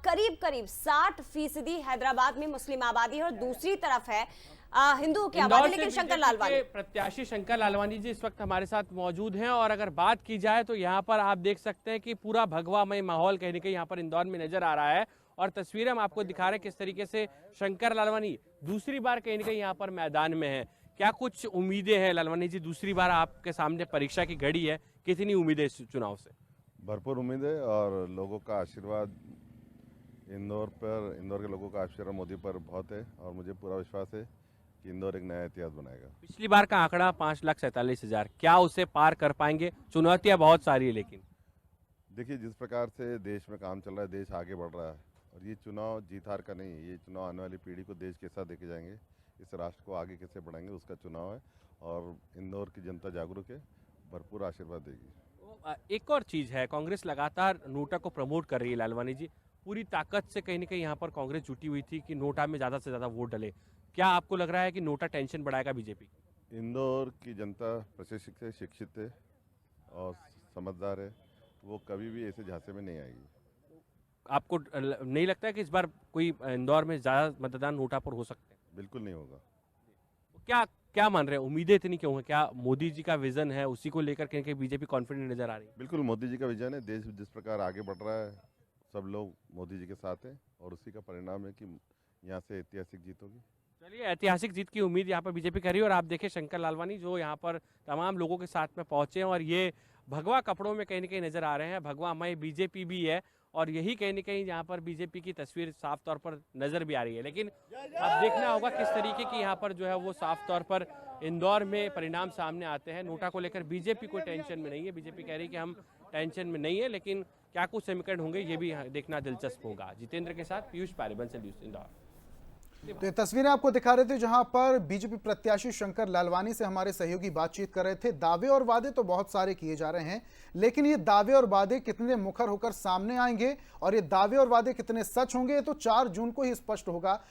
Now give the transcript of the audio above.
करीब करीब 60% हैदराबाद में मुस्लिम आबादी है और दूसरी तरफ है हिंदुओं की आबादी। लेकिन शंकर लालवानी प्रत्याशी शंकर लालवानी जी इस वक्त हमारे साथ मौजूद हैं और अगर बात की जाए तो यहाँ पर आप देख सकते हैं कि पूरा भगवामय माहौल कहीं ना कहीं यहाँ पर इंदौर में नजर आ रहा है और तस्वीरें हम आपको दिखा रहे हैं किस तरीके से शंकर लालवानी दूसरी बार कहीं ना कहीं यहाँ पर मैदान में है। क्या कुछ उम्मीदें हैं लालवानी जी, दूसरी बार आपके सामने परीक्षा की घड़ी है, कितनी उम्मीदें इस चुनाव से? भरपूर उम्मीद है और लोगों का आशीर्वाद इंदौर के लोगों का आशीर्वाद मोदी पर बहुत है और मुझे पूरा विश्वास है कि इंदौर एक नया इतिहास बनाएगा। पिछली बार का आंकड़ा 5,47,000, क्या उसे पार कर पाएंगे? चुनौतियां बहुत सारी है, लेकिन देखिए जिस प्रकार से देश में काम चल रहा है, देश आगे बढ़ रहा है और ये चुनाव जीत हार का नहीं है, ये चुनाव आने वाली पीढ़ी को देश कैसा देके जाएंगे, इस राष्ट्र को आगे कैसे बढ़ाएंगे उसका चुनाव है और इंदौर की जनता जागरूक है, भरपूर आशीर्वाद देगी। एक और चीज है, कांग्रेस लगातार नोटा को प्रमोट कर रही है लालवानी जी, पूरी ताकत से कहीं ना कहीं यहाँ पर कांग्रेस जुटी हुई थी कि नोटा में ज्यादा से ज्यादा वोट डले। क्या आपको लग रहा है कि नोटा टेंशन बढ़ाएगा बीजेपी? इंदौर की जनता प्रशिक्षित है, शिक्षित है और समझदार है, वो कभी भी ऐसे झांसे में नहीं आएगी। आपको नहीं लगता है कि इस बार कोई इंदौर में ज्यादा मतदान नोटा पर हो सकते हैं? बिल्कुल नहीं होगा। क्या क्या मान रहे हैं, उम्मीदें इतनी क्यों है? क्या मोदी जी का विजन है, उसी को लेकर कहीं कहीं बीजेपी कॉन्फिडेंट नजर आ रही है? बिल्कुल मोदी जी का विजन है, देश जिस प्रकार आगे बढ़ रहा है सब लोग मोदी जी के साथ हैं और उसी का परिणाम है कि यहाँ से ऐतिहासिक जीत होगी। चलिए, ऐतिहासिक जीत की उम्मीद यहाँ पर बीजेपी कर रही है और आप देखिए शंकर लालवानी जो यहाँ पर तमाम लोगों के साथ में पहुंचे हैं और ये भगवा कपड़ों में कहीं ना कहीं नजर आ रहे हैं। भगवा मय बीजेपी भी है और यही कहीं ना कहीं यहाँ पर बीजेपी की तस्वीर साफ तौर पर नजर भी आ रही है। लेकिन अब देखना होगा किस तरीके की यहाँ पर जो है वो साफ तौर पर इंदौर में परिणाम सामने आते हैं। नोटा को लेकर बीजेपी कोई टेंशन में नहीं है, बीजेपी कह रही है कि हम टेंशन में नहीं है, लेकिन क्या कुछ समीकरण होंगे ये भी देखना दिलचस्प होगा। जितेंद्र के साथ पीयूष पारेबन से न्यूज़ इंदौर। तो ये तस्वीरें आपको दिखा रहे थे जहां पर बीजेपी प्रत्याशी शंकर लालवानी से हमारे सहयोगी बातचीत कर रहे थे। दावे और वादे तो बहुत सारे किए जा रहे हैं, लेकिन ये दावे और वादे कितने मुखर होकर सामने आएंगे और ये दावे और वादे कितने सच होंगे, ये तो 4 जून को ही स्पष्ट होगा।